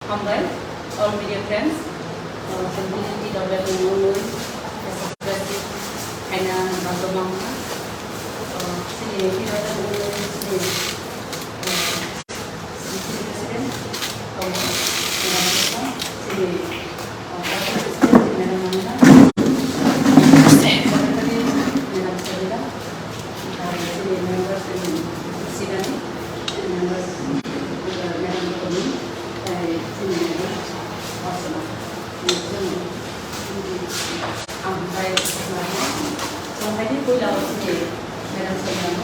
Hamdan, all media friends, Sembunyi Daulat Menului, Asosiasi Aina Bandomang, sini Daulat Menului sini, Presiden, kaum Menanam, sini, Presiden Menanam, Secretary Menanam Sabila, sini members sini Presiden, members Menanam Kami. Sampai di pulau sendiri, dalam semuanya,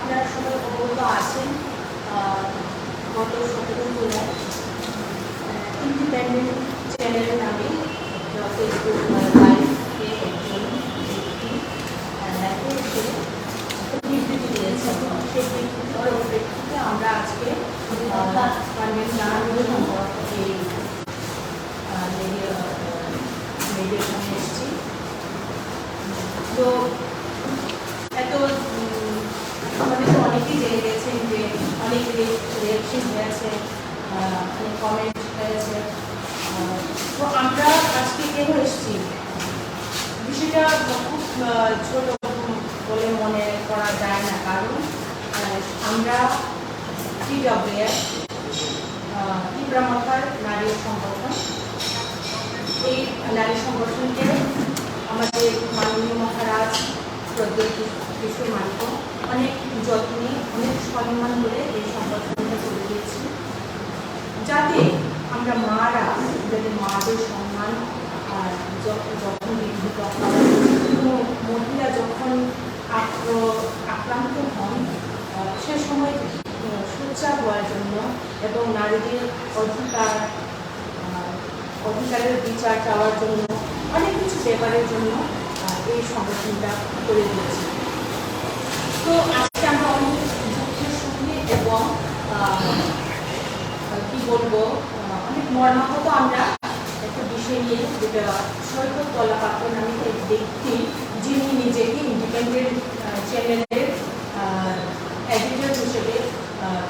আপনারা সবাই অবগত আছেন গত 17 July independent চ্যানেলের নামে Facebook লাইভে একজন বিবৃতি দিয়েছেন। সেই বিবৃতির পরিপ্রেক্ষিতে আমরা আজকে পারভেজ জাহাঙ্গীর মিডিয়ার সামনে এসেছি। তো এত আমাদের তো অনেকেই জেনে গেছেন যে অনেক রিয়াকশন হয়েছে, অনেক কমেন্ট হয়েছে। তো আমরা আজকে কেন এসেছি, বিষয়টা খুব ছোট বলে মনে করা যায় না, কারণ আমরা TWF ইব্রাহিমার নারী সংগঠন, এই নারী সংগঠনকে আমাদের মাননীয় মহারাজ বিশ্ব মানিক অনেক যত্নে অনেক সম্মান করে এই সংগঠনটা করে দিয়েছি, যাতে আমরা মারা, যাতে মাদের সম্মান যখন বিঘ্নিত হয়, কোনো মহিলা যখন আক্রান্ত হন সে সময় সোচ্চার হওয়ার জন্য এবং নারীদের অধিকারের বিচার চাওয়ার জন্য অনেক কিছু ব্যাপারের জন্য এই সংগঠনটা করে দিয়েছি। তো আজকে আমরা অনেক যুক্তির সঙ্গে এবং কি বলবো অনেক মর্মাহত আমরা একটা বিষয় নিয়ে, যেটা সৈকত তলাপাত্র নামে এক ব্যক্তি, যিনি নিজেকে ইন্ডিপেন্ডেন্ট চ্যানেলের এডিটর হিসেবে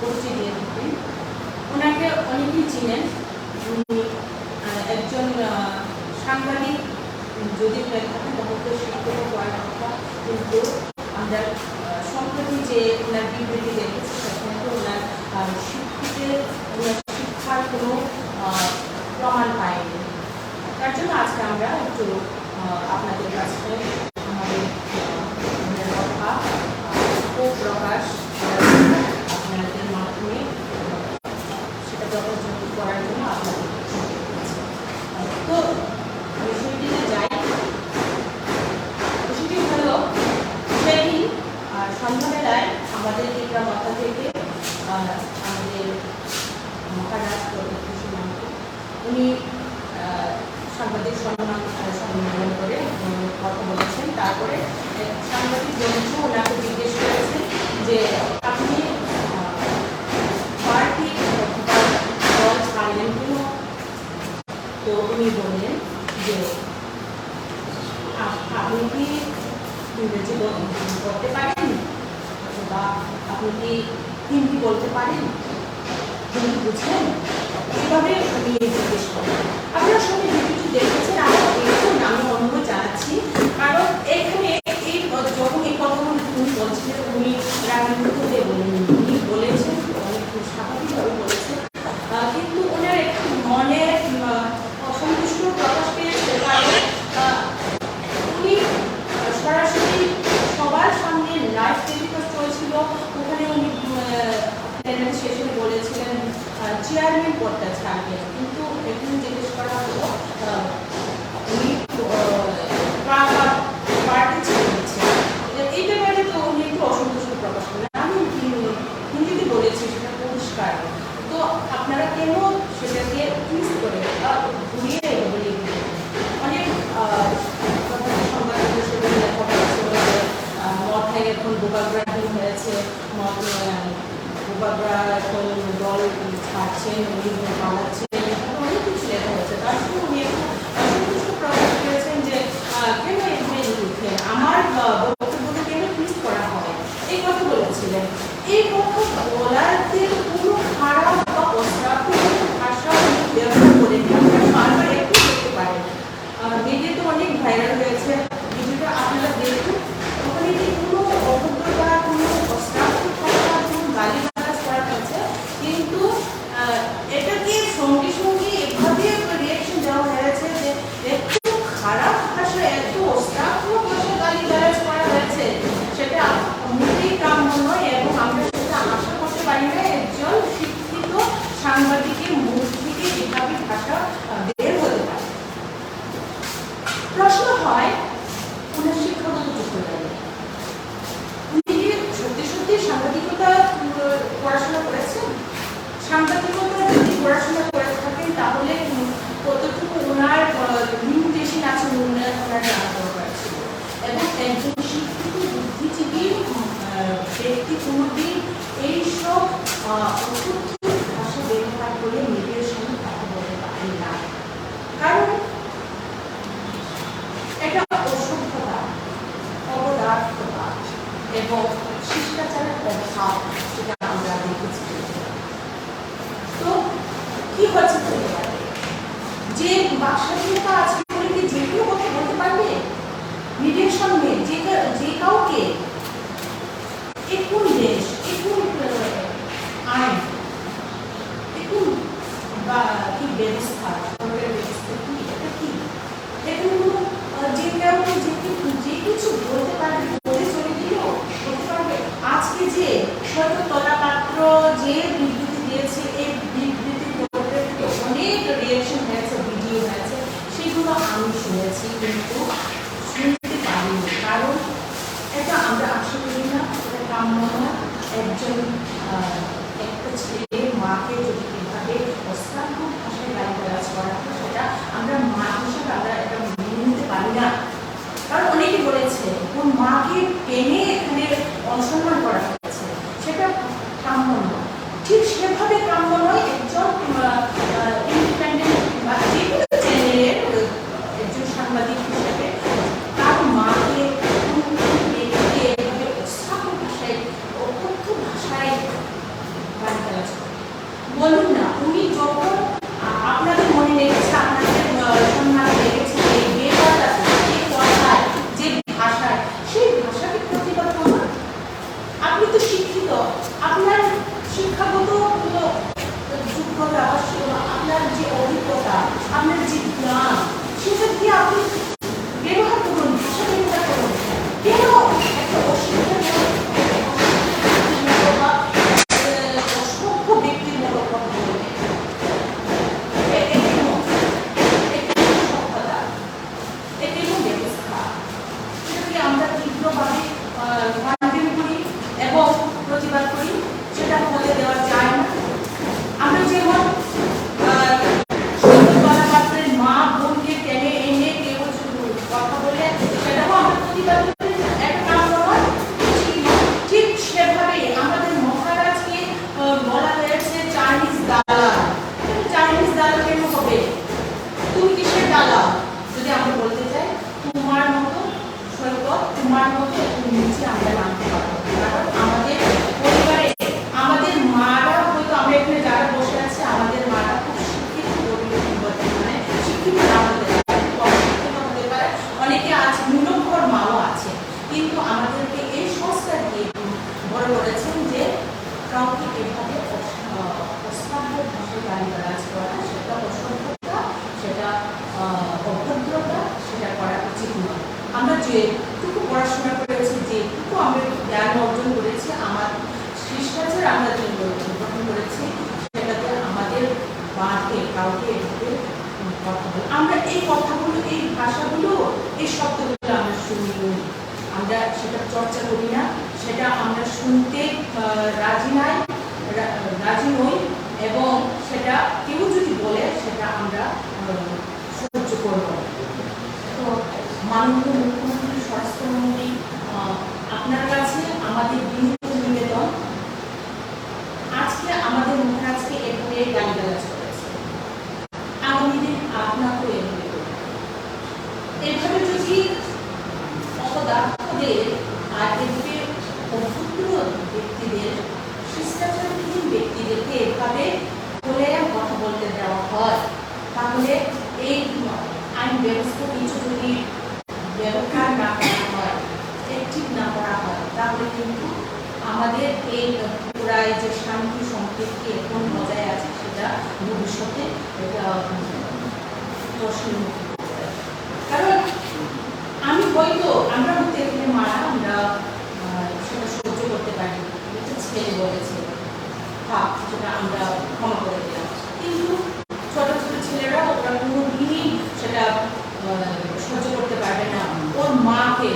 পরিচয় দিয়ে থাকেন। ওনাকে অনেকেই চিনেন, উনি একজন সাংবাদিক, যদি হয়ে থাকেন তাহলে শিক্ষক হওয়ার কথা, কিন্তু আমরা সম্প্রতি যে ওনার বিবৃতি দেখেছি সেখানে তো ওনার শিক্ষার কোনো প্রমাণ পাইনি। তার জন্য আজকে আমরা একটু আপনাদের কাছে আমাদের কথা প্রকাশ আপনাদের মাধ্যমে সেটা প্রকাশন করার জন্য আপনাদের তো বিষয়টিতে যাই। বিষয়টি হলো সেদিন সন্ধ্যাবেলায় আমাদের ত্রিপুরা মাথা থেকে আমাদের মহারাজ উনি সাংবাদিক সম্মেলন করে কথা বলেছেন। তারপরে সাংবাদিক বন্ধু ওনাকে জিজ্ঞেস করেছেন যে আপনি পার্টি দল ছাড়লেন কেন? তো উনি বললেন যে আপনি কি ইংরেজি বলতে পারেন, বা আপনি কি হিন্দি বলতে পারেন, হিন্দি বুঝলেন? এভাবে উনি জিজ্ঞেস করেন। আপনার সঙ্গে ভিডিওটি দেখেছেন, আমি অনুরোধ জানাচ্ছি, কারণ এখানে এই যখন এই কথাগুলো উনি বলছিলেন, উনি রাজনীতি দিয়ে বলেন, উনি বলেছেন অনেক স্বাভাবিকভাবে বলেছেন, কিন্তু ওনার একটু মনে অসন্তুষ্ট প্রকাশ পেয়েছে, কারণ উনি সরাসরি সবার সামনে লাইভ টেলিকাস্ট চলছিল, ওখানে উনি সেশনে বলেছিলেন চেয়ারম্যান পদটা ছাড়বেন, কিন্তু এখানে জিজ্ঞেস করা হলো উনি পার্টি ছেড়ে দিচ্ছেন। এই ব্যাপারে তো উনি একটু অসন্তুষ্ট প্রকাশ করেন। আমি হিন্দিতে বলেছি, সেটা পরিষ্কার। তো আপনারা কেন সেটাকে টুইস্ট করে ঘুরিয়ে বলে অনেক সংবাদ যেমন গোপালগ্রাহী হয়েছে, গোপালগ্রা এখন দল ছাড়ছেন, উনি পালাচ্ছেন, অনেক কিছু লেখা হয়েছে। তার জন্য উনি একটু সন্তুষ্ট প্রকাশ করেছেন যে কেন এখানে লিখেন, আমার বক্তব্যকে কেন টুইস্ট করা হয়, এই কথা বলেছিলেন। এই কথা বলাতে কোনো খারাপ বা অশ্রাব্য ভাষা ব্যবহার করে বারবার একটু করতে পারেন। মিডিয়াতে অনেক ভাইরাল হয়েছে, ভিডিওটা আপনারা দেখুন। ওখানে কি কোনো অভদ্রতা, কোনো অশ্রাব্য ভাষা, কোনো গালিগালাজ করা হয়েছে, কিন্তু এটাকে সঙ্গে সঙ্গে এভাবে রিয়াকশন দেওয়া হয়েছে যে একটু খারাপ ভাষা, এত অশ্রাব্য ভাষা গালিগালাজ করা হয়েছে, সেটা মোটেই কাম্য নয়। এবং আমরা সেটা আশা করতে পারি না একজন শিক্ষিত সাংবাদিকের মুখ থেকে এভাবে ভাষা বের হতে পারে। প্রশ্ন হয়, ওনার শিক্ষাগত যোগ্যতা নেই। উনি কি সত্যি সত্যি সাংবাদিকতা পড়াশোনা করেছেন? সাংবাদিকতা যদি পড়াশোনা করে থাকেন তাহলে কতটুকু ওনার লিমিটেশন আছে ওনার জানা দরকার ছিল। এবং একজন শিক্ষিত বুদ্ধিজীবী ব্যক্তি কোনোদিন এইসব অসুস্থ ভাষা ব্যবহার করে মিডিয়ার সঙ্গে কথা বলতে পারেন না, কারণ এটা অসভ্যতা, অপদার্থতা এবং শিষ্টাচারের অভাব, সেটা আমরা দেখেছি। তো কি হচ্ছে পরিবারে যে বাকস্বাধীনতা আছে বলে কি যে কোনো কথা বলতে পারবে মিডিয়ার সামনে? যে কাউকে একটু দেশ, একটু আইন, একটু বা কি ব্যবস্থা, সরকারের ব্যবস্থা কি, এটা কি এগুলো যে কেমন যে কিছু বলতে পারবে, বলে চলে দিলেও বলতে পারবে। আজকে যে হয়তো তলাপাত্র যে বিবৃতি দিয়েছে, এই বিবৃতির অনেক রিয়াকশন হয়েছে, ভিডিও হয়েছে, সেগুলো আমি শুনেছি কিন্তু শুনতে পারিনি, কারণ এটা আমরা আশা করি না, এটা কাম্য না। একজন একটা ছেলের মাকে যদি এভাবে অশ্রাব্য ভাষায় গালিগালাজ করা হয়, সেটা আমরা মা হিসেবে আমরা এটা মেনে নিতে পারি না। কারণ অনেকে বলেছে ওর মাকে টেনে এখানে অসম্মান করা হয়েছে, সেটা কাম্য নয়। ঠিক সেভাবে কাম্য নয় একজন ইন্ডিপেন্ডেন্ট বা যে কোনো চ্যানেলের একজন সাংবাদিক হিসেবে তার মাকে এভাবে অশ্রাব্য ভাষায়, অকথ্য ভাষায় গালিগালাজ করে। বলুন না, উনি যখন আপনাদের মনে লেগেছে, আপনাদের সম্মান লেগেছে এই বেকারটাতে, যে কথায়, যে ভাষায়, সেই ভাষাকে প্রতিবাদ করুন। আপনি তো শিক্ষিত, আপনার শিক্ষাগত যোগ্যতা, আপনার যে অভিজ্ঞতা, আপনার যে জ্ঞান, সেটা দিয়ে আপনি ব্যবহার করুন, ভাষা ব্যবহার করুন। কেন একটা অসভ্য ব্যক্তির মতো কথা বলবে? আমরা তীব্রভাবে কন্ডেম করি এবং প্রতিবাদ করি, সেটা হতে দেওয়া যায় না। আমরা যেমন পাত্রের মা বোনকে টেনে এনে কেউ কথা বলে, সেটাও আমরা প্রতিবাদ করি, একটা কাম নয়। ঠিক সেভাবে আমাদের মহারাজকে বলা হয়েছে চাইনিজ দালাল। চাইনিজ দালাল কেন হবে? তুমি কিসের দালাল? যদি আমরা বলতে চাই তোমার মতো সৈকত, তোমার মতো নিচে আমরা নামতে পারবো, কারণ আমাদের পরিবারে আমাদের মারা, হয়তো আমরা এখানে যারা বসে আছে, আমাদের মারা খুব শিক্ষিত, মানে শিক্ষিত না হতে পারে, কম শিক্ষিত হতে পারে, অনেকে আছে নিরক্ষর মাও আছে, কিন্তু আমাদেরকে এই সংস্কার দিয়ে বড় করেছেন যে কাউকে এভাবে অশ্রাব্য ভাষায় গালিগালাজ করা, সেটা অসভ্যতা, সেটা অভদ্রতা, সেটা করা উচিত নয়। আমরা যেটুকু পড়াশোনা করেছি, যেটুকু আমরা জ্ঞান অর্জন করেছি, আমার শিষ্টাচার আমরা যে গ্রহণ করেছি, সেটাতে আমাদের বাঁধে কাউকে এভাবে কথা বলে। আমরা এই কথাগুলো, এই ভাষাগুলো, এই শব্দগুলো আমরা শুনি, আমরা সেটা চর্চা করি না, সেটা আমরা শুনতে রাজি নই, এবং সেটা কেউ যদি বলে সেটা আমরা সহ্য করব। তো মাননীয় মুখ্যমন্ত্রী, স্বরাষ্ট্রমন্ত্রী, আপনার কাছে আমাদের বিনীত নিবেদন, আজকে আমাদের মুখে আজকে এভাবে গালিগালাজ করেছে, আগামী দিন আপনাকেও এভাবে করবে। এভাবে যদি অপদার্থদের আর এভাবে অভদ্র ব্যক্তিদের, শিষ্টাচারহীন ব্যক্তিদেরকে এভাবে বলে কথা বলতে দেওয়া হয়, তাহলে এই আইন ব্যবস্থা কিছু যদি ব্যবহার না করা হয়, অ্যাক্টিভ না করা হয়, তাহলে কিন্তু আমাদের এই পুরাই যে শান্তি সম্পৃক্তি এখন বজায় আছে সেটা ভবিষ্যতে এটা প্রশ্নের মুখে পড়তে পারে। কারণ আমি হয়তো আমরা হতে এখানে মারা আমরা সেটা সহ্য করতে পারি, ছেলে বলেছে হ্যাঁ সেটা আমরা ক্ষমা করে দিলাম, কিন্তু ছোট ছোট ছেলেরা ওরা কোনোদিনই সেটা সহ্য করতে পারবে না। ওর মাকে,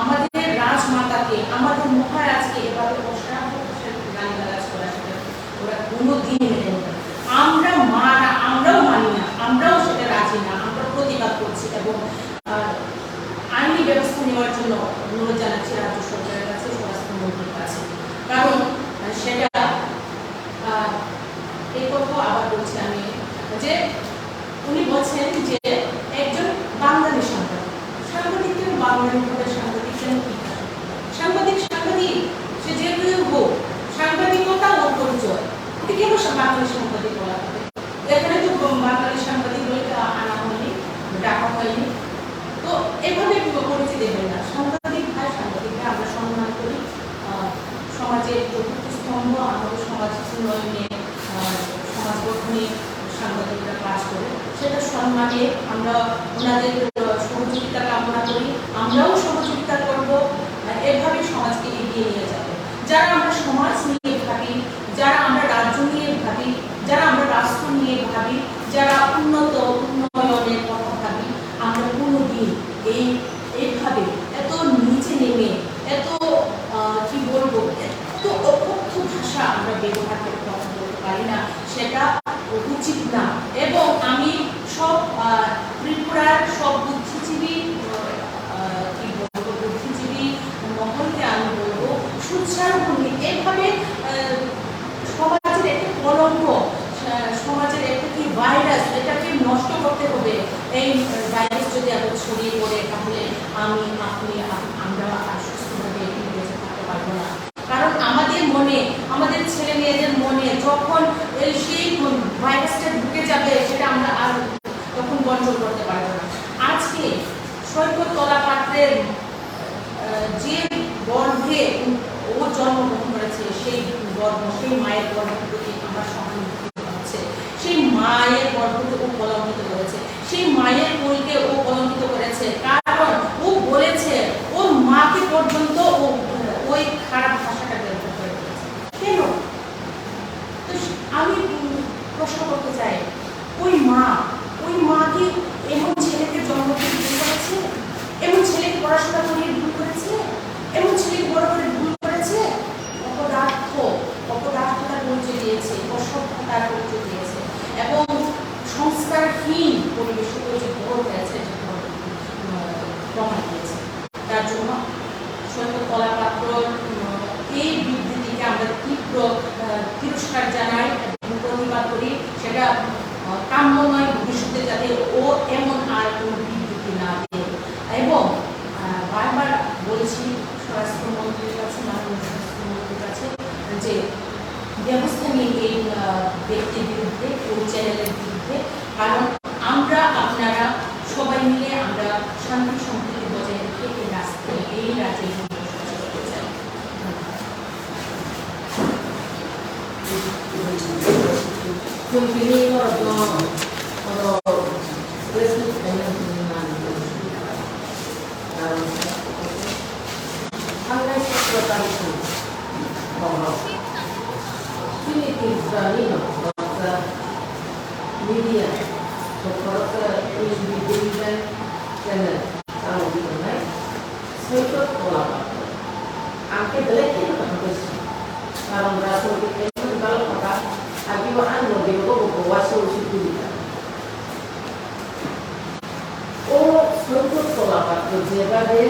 আমাদের রাজমাতাকে, আমাদের মহারাজকে এভাবে গালিগালাজ করা সেটা ওরা কোনোদিন মেনে নেবে। আমরা মারা আমরাও মানি না, আমরাও সেটা রাজি না, আমরা প্রতিবাদ করছি এবং আইনি ব্যবস্থা নেওয়ার জন্য অনুরোধ জানাচ্ছি রাজ্য সরকারের কাছে, স্বরাষ্ট্রমন্ত্রীর কাছে। কারণ সেটা এই কথা আবার বলছি আমি যে উনি বলছেন যে একজন বাঙালি সাংবাদিক, সাংবাদিকের বাঙালি ভাবে সাংবাদিক কেন কি সাংবাদিক সাংবাদিক সে যে কেউ হোক, সাংবাদিকতা ওর পরিচয়, ওকে কেন বাঙালি সাংবাদিক বলা হবে? এখানে তো বাঙালি সাংবাদিক বলে আনা হয়নি, ডাকা হয়নি, তো এভাবে পরিচয় দেবেন না। সাংবাদিক ভাই সাংবাদিককে আমরা সম্মান করি, সমাজের চতুর্থ স্তম্ভ, আমাদের সমাজ উন্নয়নে সমাজ গঠনে সাংবাদিকরা কাজ করে, সেটা সম্মানে আমরা ওনাদের সহযোগিতা কামনা করি, আমরাও সহযোগিতা করব, এভাবে সমাজকে এগিয়ে নিয়ে যাবে। যারা আমরা সমাজ নিয়ে ভাবি, যারা আমরা রাজ্য নিয়ে ভাবি, যারা আমরা রাষ্ট্র নিয়ে ভাবি, যারা উন্নয়নের কথা ভাবি, আমরা কোনোদিন এইভাবে এত নিচে নেমে এত কি বলবো এত অকথ্য ভাষা আমরা ব্যবহার করে কথা বলতে পারি না, সেটা উচিত না। এবং আমি সব ত্রিপুরার সব বুদ্ধিজীবী কি বলবো বুদ্ধিজীবী মহলকে আমি বলবো সুচারুভূমি এভাবে সমাজের একটা কলঙ্ক, সমাজের একটা কি ভাইরাস, এটাকে নষ্ট করতে হবে। এই ভাইরাস যদি আবার ছড়িয়ে পড়ে তাহলে আমি আপনি আমরা সুস্থভাবে বেঁচে থাকতে পারবো না। কারণ আমাদের মনে, আমাদের ছেলে মেয়েদের মনে যখন সেই ভাইরাসটা ঢুকে যাবে সেটা আমরা আর তখন কন্ট্রোল করতে পারবো না। আজকে সৈকত তলা পাত্রের যে গর্ভে ও জন্মগ্রহণ করেছে, সেই গর্ভ, সেই মায়ের গর্ভের প্রতি আমার সহানুভূতি হচ্ছে। সেই মায়ের গর্ভকে ও কলঙ্কিত করেছে, সেই মায়ের কোলকে ও কলঙ্কিত করেছে, কারণ ও বলেছে ওর মাকে পর্যন্ত ও ওই খারাপ ভাষাটা ব্যবহার করে দিয়েছে। কেন? তো আমি প্রশ্ন করতে চাই, ওই মা কি এমন ছেলেকে জন্ম দিয়ে ভুল করেছে? এমন ছেলেকে পড়াশোনা করিয়ে ভুল করেছে? এমন ছেলেকে বড় করে ভুল করেছে? অপদার্থতার পরিচয় দিয়েছে, অসভ্যতার পরিচয় দিয়েছে এবং সংস্কারহীন পরিবেশে যে বড় হয়েছে প্রমাণ দিয়েছে। তার জন্য সৈকত তলা পাত্র এই বিবৃতিকে আমরা তীব্র তিরস্কার জানাই এবং প্রতিবাদ করি। সেটা কাম্য নয় ভবিষ্যতে যাতে ও এমন আর কোনো বিবৃতি না দেয়। এবং বারবার বলেছি স্বরাষ্ট্রমন্ত্রীর কাছে, মাননীয় স্বরাষ্ট্রমন্ত্রীর কাছে যে ব্যবস্থা নিয়ে এই ব্যক্তির বিরুদ্ধে, ওই চ্যানেলের বিরুদ্ধে, কারণ আমরা আপনারা সবাই মিলে আমরা শান্তি সম্প্রীতি বজায় রেখে এই রাস্তায় এই রাজ্যে করতে চাই। Media, dokter ini diberikan channel kalau di mana, sejauh pola, angke jelek itu bagus. Kalau berasal itu kalau kata, akibat anu dia bawa solusi kita. Oh, sejauh pola kerja pada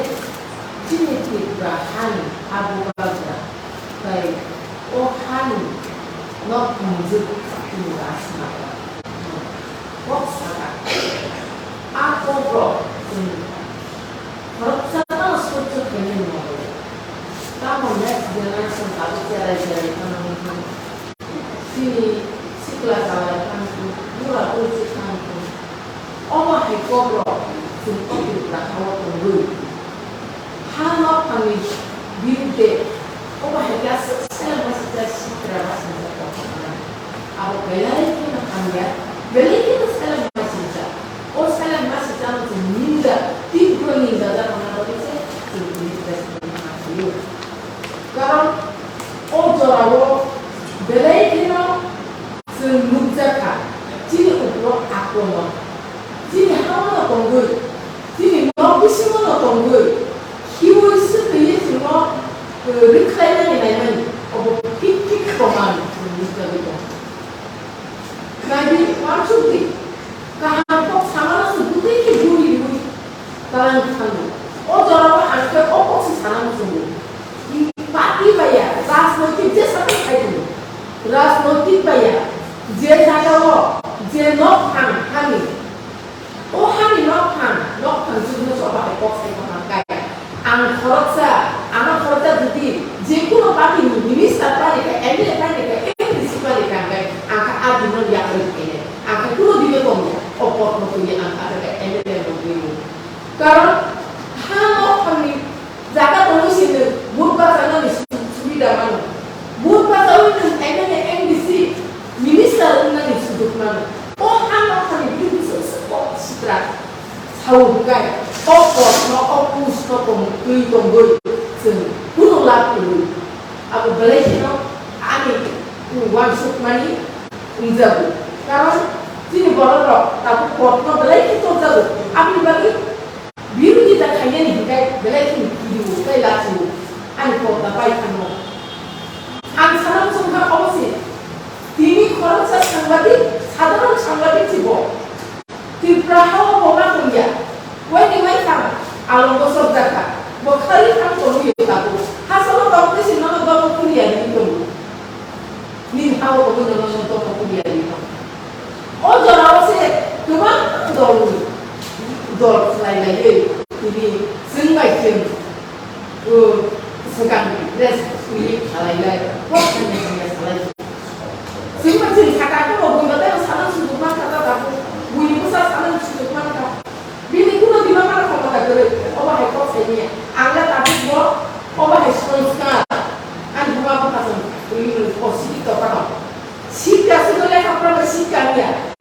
jenis bahan abu not conjug to asmata. What's that? Ako bro. Kalau sana suatu kenyang malu. Kamu next generation tapi cara-cara kamu si kelas awal kamu murah uji kamu. Allah hekobro untuk diperkawal tunggu. Hal kami biru Allah hekas saya masih terus terasa macam apa belai kita kaya belai kita sekarang masih ada oh sekarang masih ada tu ninda tiga ninda dalam mana boleh tu kita masih kalau oh jauh belai kita semujaka jadi ukur aku mau jadi hawa tunggu jadi mau bisa mau tunggu hiu itu semua reclaiming ini of a big command in this video. Maybe one should be kahapok sama sebutnya kiburi kalang kalu. Oh jarawa angkat oh si sana semua. Pati bayar ras motif je sampai kayu. Ras motif bayar je jaga je nok kami. Oh kami nok juga coba ekor saya memakai. Ang khorja jadi jekuno pati minister tadi ke MD tadi ke MDC tadi kan angka adungan yang ini angka dulu dia komnya opor motonya angka ada ke MD yang begini karena halo kami jaga terus ini burka sana di sudah mana burka tahu ini MDC minister ini di sudut mana oh halo kami bisa support setelah tahu bukan opor no opus no tunggu gunung lapu aku beli no ani uang suk mani unjabu karena sini borok tapi pot no beli itu unjabu aku bagi biru kita kaya ni kita beli itu hidup kita laku ani pot dapat kamu an salam sungguh apa sih ini kalau saya sanggati saudara sanggati cibo di perahu orang punya Wani sama along kosong zakat. Bokari kan kono yutaku. Hasalo bawa sih nama bawa kuliah di itu. Nin hawa kono nama untuk kuliah di itu. Oh jangan sih, cuma dol selain lagi. Jadi sengai kem. Sekarang res kuliah selain lagi. Kok hanya selain. Sengai sih kataku mau buat sana sudah kata aku. Bunyi besar sana sudah kata. Bini kuna di mana kalau tak boleh, obat hekop saja. Angkat tapi bo, obat hekop sekarang. Anda buat apa pasang? Ini posisi itu apa? Sika sebenarnya apa bersika dia?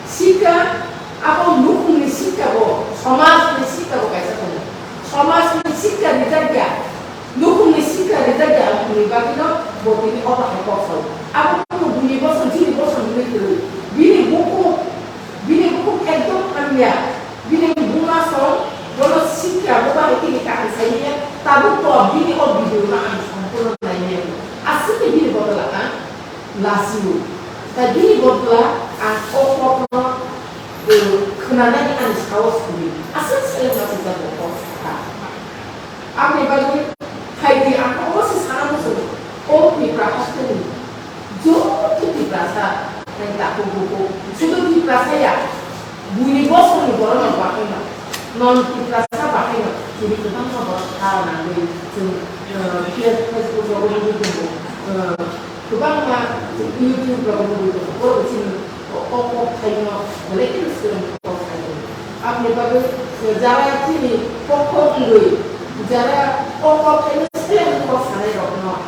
Sika apa dukung ni sika bo? Somas ni sika bo kaisa pun. Somas ni sika dijaga, dukung ni sika dijaga. Aku ni bagi no, bo ini obat hekop saja. Aku pun bunyi bosan, sini bosan bunyi dulu. Bini buku ekdom anda. Bini bunga song, bolos sikya, boba itu kita ansainya, tabu to bini video na ansainya lainnya. Asal bini bodola kan, lasiu. Tapi bini bodola opor kenana ni ansau sekali. Asal saya masih jago opor. Apa bagi hai di aku masih sana musuh. Oh di prahas tu, jauh tu di prasa, yang tak buku, sudah di prasa ya. Bunyi bos ni boran nak pakai nak, non kita pakai nak. Jadi kita nak buat hal nanti, kita Facebook berapa tu, kita nak YouTube berapa tu, kalau di sini, pokok kayu, boleh kita sekarang pokok kayu. Apa bagi sejarah sini pokok ni, sejarah pokok kayu sekarang pokok sana yang no,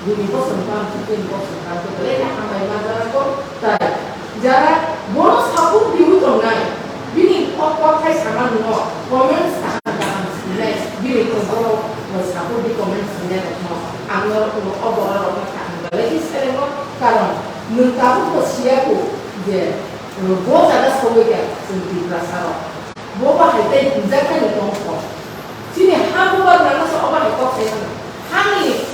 bunyi bos sempat mungkin bos sempat, boleh nak ambil masalah kau, tak. Jarak bonus aku diutung naik. Bini pokok kai sama nuo. Komen sekarang nilai bini kontrol bonus aku di komen nilai nuo. Angger obor orang kan. Lagi sekarang kalau nuntahu kesiaku je. Bo ada sebagai senti prasaro. Bo bahaya tindakan itu kok. Sini hamu baru seorang itu saya. Kami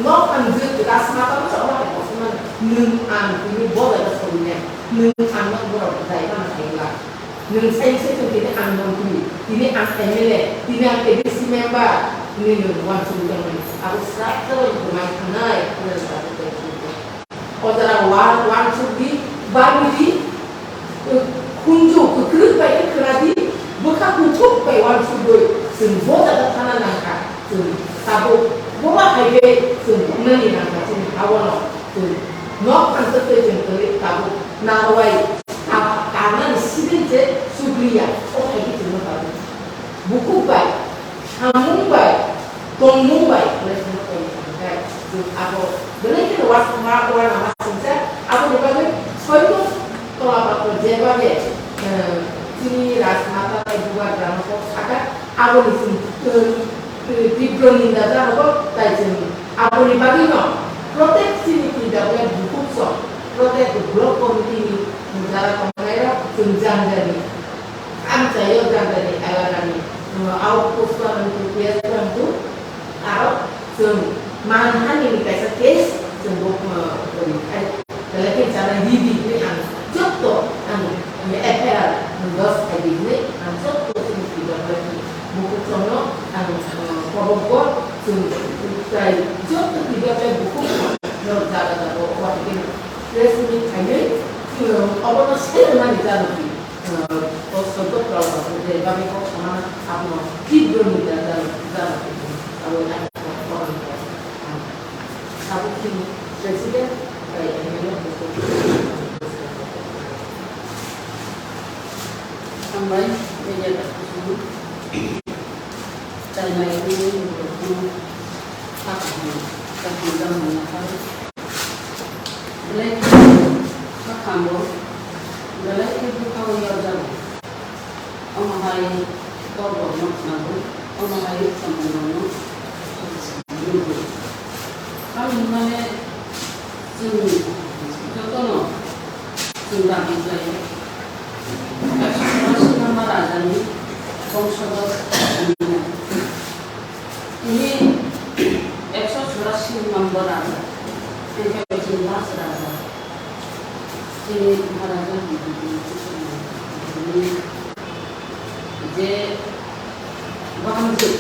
no anjir kita semata seorang itu semua. Nung ini bo ada sebenarnya. Nung nak buat dari mana saya nung saya tidak anggun ini MLA, ini ADC member, ini nung one sudah aku serta bermain kanai, aku serta bermain. 어자랑 완숙이 바르디 군조 그릇 바이 그라디 뭐가 군족 바이 완숙을 지금 뭐다가 타나나가 지금 사고 뭐가 하이게 지금 동면이나가 지금 가원어 그 너한 뜻을 지금 가고 나와이 가는 시즌제 수비야 하이게 지금 가고 무쿠바이 하몽바이 동몽바이 그래서 aku boleh kita wasma orang masing aku juga soalnya kalau apa kerja bagai sini ras mata dua gram kok aku di sini di Brunei data aku tajam aku di pagi no proteksi tidak boleh buku proteksi blok komiti negara pemerintah jenjang dari amcayo dari alarani aku pusuan untuk biasa itu aku manhan ini kayak case sembuh dalam cara hidup ini an contoh an FR mendos ini an contoh ini tidak lagi buku contoh an pokok dari contoh tidak lagi buku menurut cara waktu ini resmi kami apa tuh saya mana cara ini contoh kalau dari kami kok sama apa tidur di dalam kalau aku kini presiden kayak ini sampai menjadi tersebut karena ini untuk apa terhadap mengapa belajar kamu belajar itu kau yang jauh omahai korban maknamu omahai sambunganmu kami mana contohnya tentang Israel eksplorasi nama raja ini konsol ini eksplorasi nama raja ini jelas raja ini raja ini je bahamjud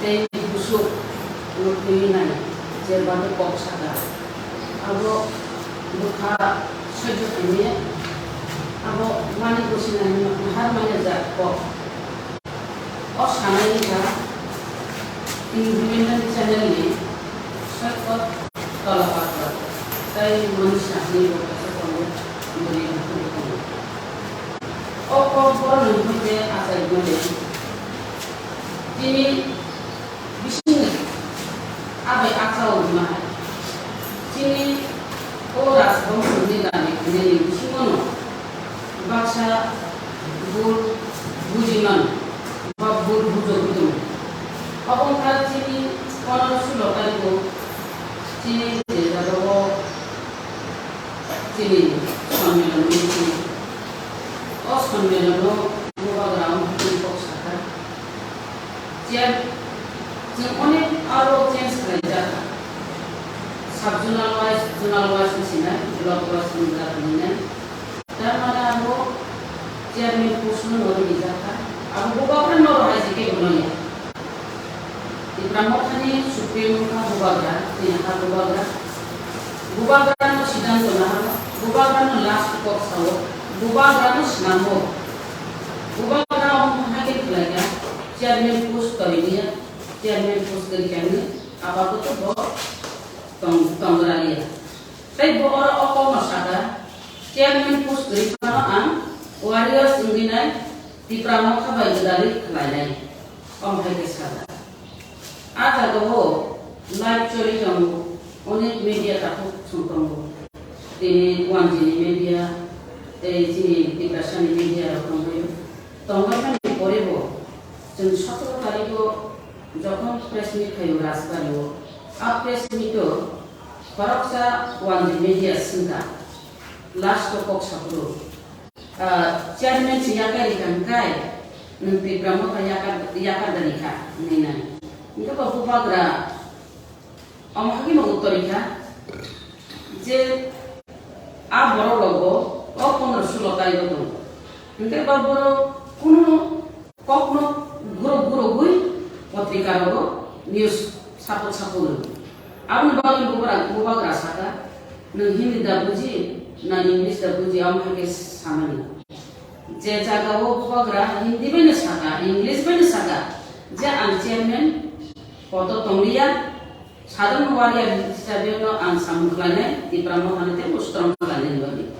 teh busuk Ukraina 제반의 복사다. 하고 누가 서주더니 하고 많이 보시는 할머니 잡고 사나이가 인디펜던트 채널이 설것 떨어봤다. তাই মানুষ আপনি বলতে পারবেন বলি অপর নিহতে আসাই বলে তিনি abai akau mahal. Sini orang bangsa ni kami ni simono bahasa bujiman, bujo. Apun kali sini orang sudah kali sini jadi sini sambil sini. Sambil buka ground untuk sekarang. অনেক আরো চেঞ্জ হয়ে যায় সাবজোনাল ওয়াইজ মিশিনা ব্লক ওয়াইজ মিশিনা তার মানে আরো chairman প্রশ্ন নরে দিজাকা আর বুবাগ্রা নর হয় যে বলনিয়া ব্রাহ্মণখানি সুপ্রিম কা বুবাগ্রা তিনি কা বুবাগ্রা নো সিদ্ধান্ত না বুবাগ্রা নো লাস্ট পক্সাও বুবাগ্রা নো নামো বুবাগ্রা হাকে লাগা চেয়ারম্যান পোস্ট করে দিয়া চেয়ারম্যান পোস্ট করে কেন আপাতত tonggralia. Tapi orang apa masyarakat chairman post dari kerajaan warriors Indonesia di pramuka bayi dari lainnya om kesada. Ada doho live story jamu, onek media takut sumpangku. Ini wanjini media, sini di kasani media tonggrayo. Tonggrayo ni korebo. Jadi satu kali itu যখন press meet খাইও রাজবাড়িও আ press মিটও ফরকসা ওয়ানজি media সিনকা last পক্ষসগুলো chairman সিয়াকারি কানকাই নন্তি প্রমুখ ইয়াকার দানিকা Naina Inca বাবুবাগরা আমহাগি মগুত্তরিকা যে আ বড় logo ও 15-16 তারিখ তো Inca বাবুর কোন কখনো গুরু গুই পত্রিকার news ছাপো Abang bagian buka rasa ka, nang Hindi dah buji, nang English dah buji, am hake sama ni. Je jaga wo buka Hindi pun saka, English pun saka. Je ang chairman, foto tonglia, sadam waria sabi no ang samuklanai, di pramohan te mustram klanen bagi.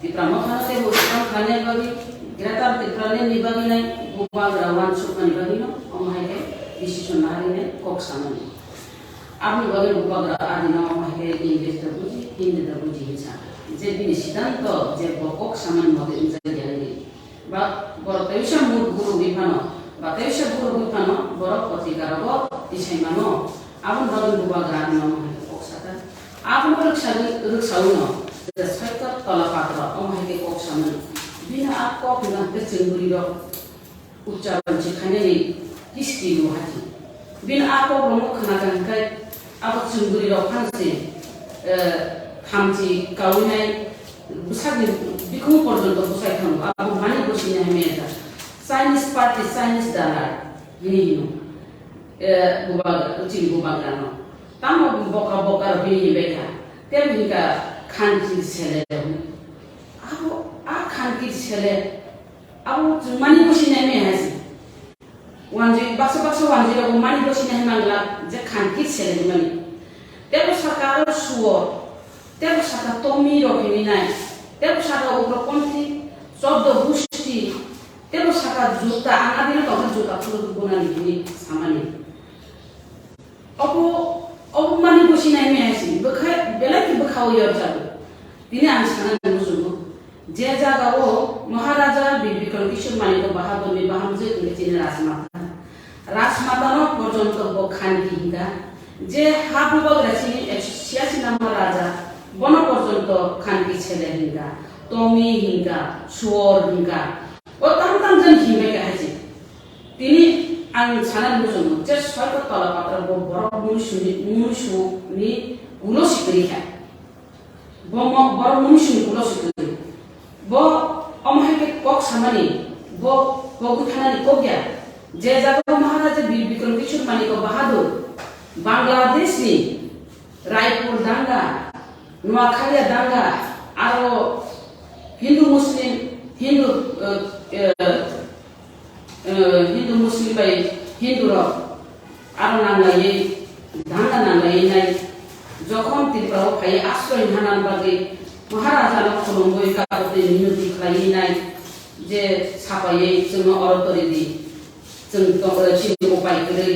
Di pramohan te mustram klanen bagi, gratar te klanen ni bagi nai, buka wan sukan bagi no, am hake decision hari ne kok sama ni. Abang bagian buka adi nama mahir English terpuji, Hindi terpuji insya. Jadi di sidanto, jadi pokok sama model insya jadi. Bak borotewisa guru bipano, batewisa guru bipano, borot ketika rabo disay mano. Abang bagian buka adi nama mahir kok sata. Abang berksau no, jadi sekat tolak patra, mahir kok sama. Bina aku bilang kecemburi do, ucapan cikanya ni history lo hati. Bina aku belum kenakan kai. Apa cemburu doang sih, hamci kawinai, besar di bikum porjon tu saya kamu, aku mana bosnya mereka, Chinese party, Chinese dollar, ini, bubag, ucil bubag rano, tamu boka bini mereka, tiap hingga kanki sele, aku kanki sele, aku mana bosnya mereka sih. Wanji bakso wanji aku mani bosnya hemangla je kanki sele mani tebo sakaro suor tebo saka tomi ro nai tebo saka ukro konti sobdo busti tebo saka juta angadina to juta puluh guna ni samani opo mani bosnya me asi bekha belaki bekhau yor jabu dini ang sana musugo je jaga wo maharaja bibikal kishor mani ko bahadur me bahamje tulichine rasma Rasmatano porjonto bokhan hingga je habubag rachi siasi nama raja bono porjonto khanki chele hingga tomi hingga suor hingga o tam jan hingga ka haji tini ang sanan musuno je soito tola patra bo borok musu ni ulo sikri ha bo borok musu ulo sikri bo omhake kok samani bo guthanani kokya जे जगह महाराजा वीर विक्रम किशोर मानी को बहादुर बांग्लादेश नि रायपुर दांगा नुआखालिया दांगा आरो हिंदू मुस्लिम by Hindu रो आरो नांगायै दांगा नांगायै नाय जखन त्रिपुराव फाय आश्रय हानान बागै महाराजा नो खुलुमबै काबते मिनति खालायै नाय जे सापायै जोंनो अरतरिदि जों चिनि उपाय गरै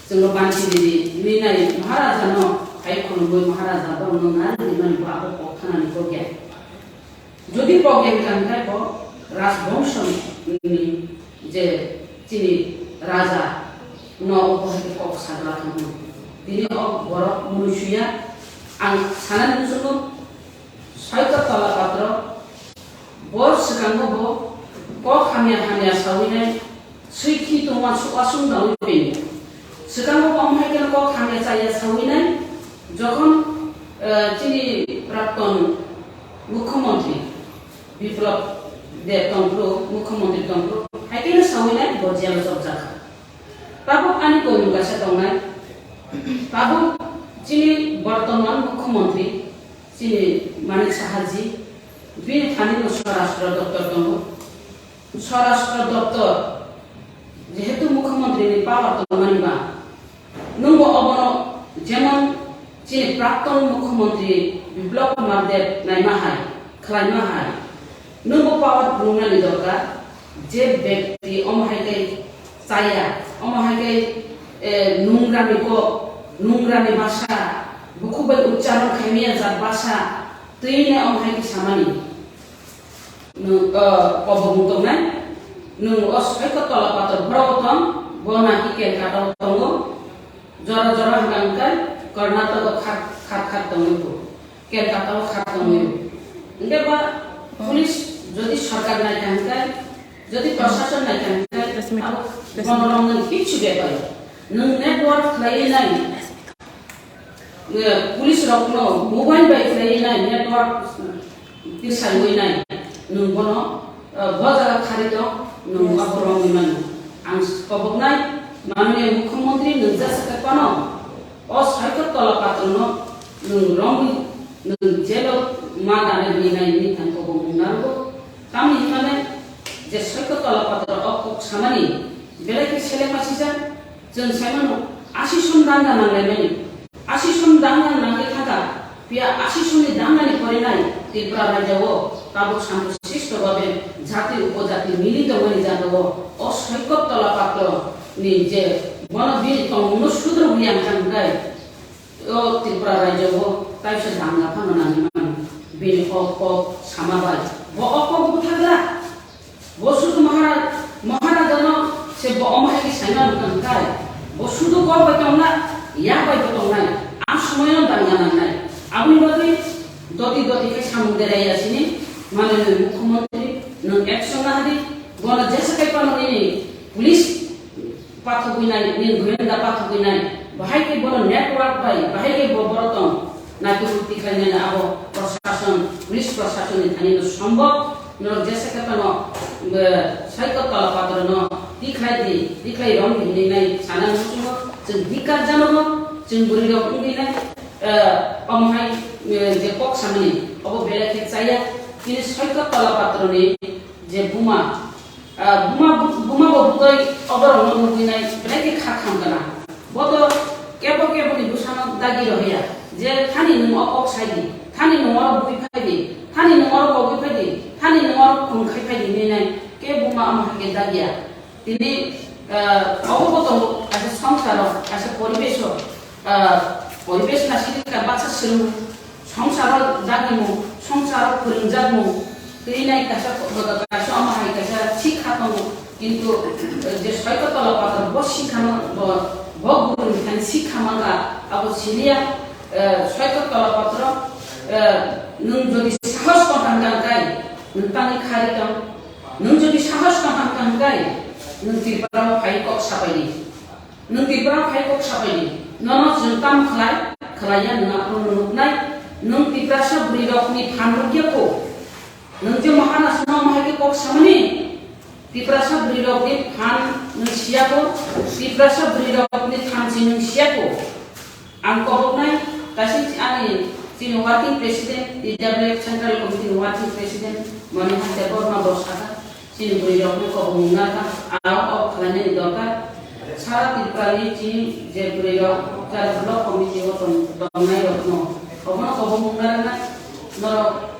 जों बान्थि दिदि मिनाय महाराजा न हाय खुलुमबै महाराजा दं ना दिमानि बाबो पखानानि गगे जदि गगे खानखाय ब राजवंश नि जे चिनि राजा न उपहाय कक सागला थांनो दिनि अ बर मनुष्या आं सानानि मुसुनो सायका तला पात्र बर सिगांगो ब क खामिया साविनाय Suiki tu masuk asung daun ini. Sekarang kau mahaikan kau kami saya sawinan, jokon cini Prapton Mukhamantri, Biplab de Tongpro Mukhamantri Tongpro, haikan sawinan berjalan sejak. Tabu ani kau juga setongnya, tabu cini Bartoman Mukhamantri, cini Manik Sahaji, bin Thani Swarashtra Doktor Tongpro, Swarashtra Doktor যেহেতু মুখ্যমন্ত্রী পাওয়ার তো মানিবা নঙ্গো অবনো যেমন চীন প্রাক্তন মুখ্যমন্ত্রী বিপ্লব কুমার দেব নাইমাহাই খালাইমাহাই নঙ্গো পাওয়ার বুংনানি দরকার যে ব্যক্তি অমহাইকে চাইয়া অমহাইকে নুংরামি ভাষা বুকুবাই উচ্চারণ খাইমিয়া যার ভাষা তুইনে অমহাইকে সামানি কবগুতংনাই nung os eko tola pator brotong bona kiken kata tongo jora hangkan Karnataka khat tongo ken kata khat tongo inde ba police যদি সরকার নাই হangkan যদি প্রশাসন নাই hangkan গণরঙ্গন কিছু ব্যাপার নং নেটওয়ার্ক লাই নাই পুলিশ রকনো মোবাইল বাই লাই নাই নেটওয়ার্ক কিসাই হই নাই nung bono বজার খারিদ nung aborong iman ang paboknay manunya mukhomantri nungja sakapano o saikot tola patrono nung rongi nung jelo ma dane binai ni tan ko munargo kami himane je saikot tola patro ok samani belaki sele masija জন সাইমনো 80 সন দাঙ্গা নাংলাইনি 80 সন দাঙ্গা নাংলে থাকা পিয়া 80 Sony দাঙ্গানি পরে নাই ত্রিপুরা রাজ্যও তাবক শান্তশিষ্টভাবে জাতি উপজাতি মিলিত হয়ে যাবো অসৈকত তলা পাত্র নি যে বনবীর অনুসূদ্র হইয়াম থাকায় ও ত্রিপুরা রাজ্যও তাই সে দাঙ্গা ফানো নানি মান বিন অক সামাবাই ব অক বুথাগলা বসুত মহারাজন se bo omah ki sangan kan kai bo sudu ko batongna ya bai batongna am samoyon dangana nai abuni doti ke samudera ya sini mane mukhyamantri nang action na hadi gona jesa kai pano ni police patho binai ni goenda patho binai bahai ke bono network bai bahai ke bo borotong na ko ruti kanya na abo prashason police prashason ni thani no sambhav no jesa kai pano saikot kala patro no dikhai rong ni nai sana musumo jeng dikar janomo jeng buri rok ni nai omhai je kok samani obo bela ke saya ini saikot kala patro ni je buma bo butoi obor no ni nai bela ke khakham kana bodo kebo ni busano dagi rohya je thani no ok saidi thani no moro bui phaidi thani no moro bui phaidi thani no moro khum khai phaidi ni nai ke buma amha ke dagia তিনি অবগত আছে সংসার আছে পরিবেশ নাসিকা বাচ্চা ছিল সংসার জাগিমু সংসার ফরিংজাগমু তিনাই কাছে আমাহাই কাছে শিক্ষা পাবো কিন্তু যে সৈকতলা পাত্র বশিখানো বগুরু খান শিক্ষা মাঙ্গা আবো সিলিয়া সৈকতলা পাত্র নং যদি সাহস কাঙ্গান গাই নতানি খারিকাম নং যদি সাহস কাঙ্গান গাই nung Tripura phai kok sapaini nono juntam khlaya nang nung nai nung Tripura sa buri rok ni phanrok ko nung je mahana suno mahai kok samani Tripura sa buri rok ni phan nung sia ko Tripura sa buri rok ni phan nung sia ko ang ko nai kasi ani sino working president DWF Central Committee working president Manihan Debor na bosaka sini beri roknya kok menggunakan awal kalanya di dokter saat dipelajari sini je beri rok cara blok komisi otom domai rokno omono kok menggunakan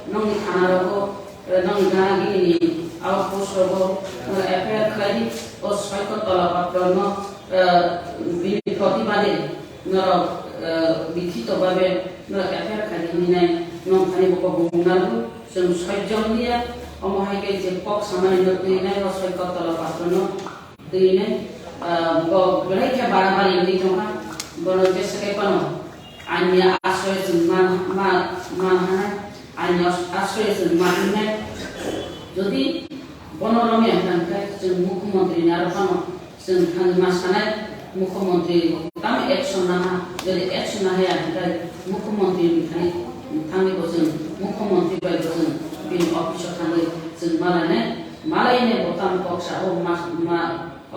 nong di kana roko nong di kana gini awal pos roko FIR kali os saikot tola patrono bini koti bade noro bikito babe noro FIR kali ini nai nong kani kok menggunakan sem saijam dia omahai ke je kok samani no tuinai o saikot tola patrono tuinai bo belai ke barabari ni tonga bono je sake pano anya asoi sunman hana anya asoi sunman ne jodi bono rome han kai jeng mukhyamantri ni aro pano jeng thang masanai mukhyamantri tam action na jodi action na ya kai mukhyamantri thani thani bosen mukhyamantri bai bosen bin officer thangwe jeng malai botam kok sa o ma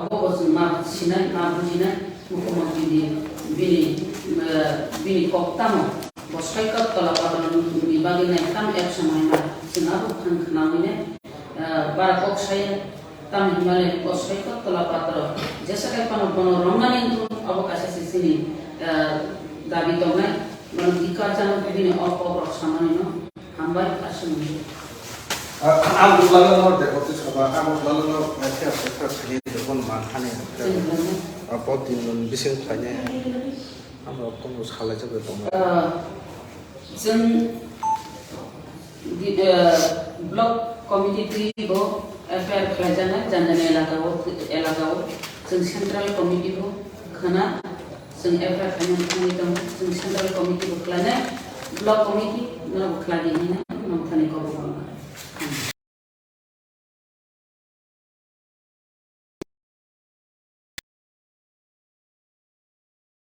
bosen ma sinai ma bujina mukhyamantri bini kok tamo bo saikot tola patron ni bagina tam action na sinabu khang khnawine bara kok saya tam himale bo saikot tola patro jesa kai pano rongani tu abokasa sini dabi tongai man dikacana bini ok samani no hambai asuni Am lalu dekor tu sebab am lalu macam apa sekali dekor manhane. Apa timun bising tanya. Am rokok mus kalah juga tu. Jeng di blok komiti bo FIR kerajaan jangan elakau jeng central komiti bo kena jeng FIR kerajaan jeng central komiti bo kelana blok komiti nol keladi ni na nol thani kau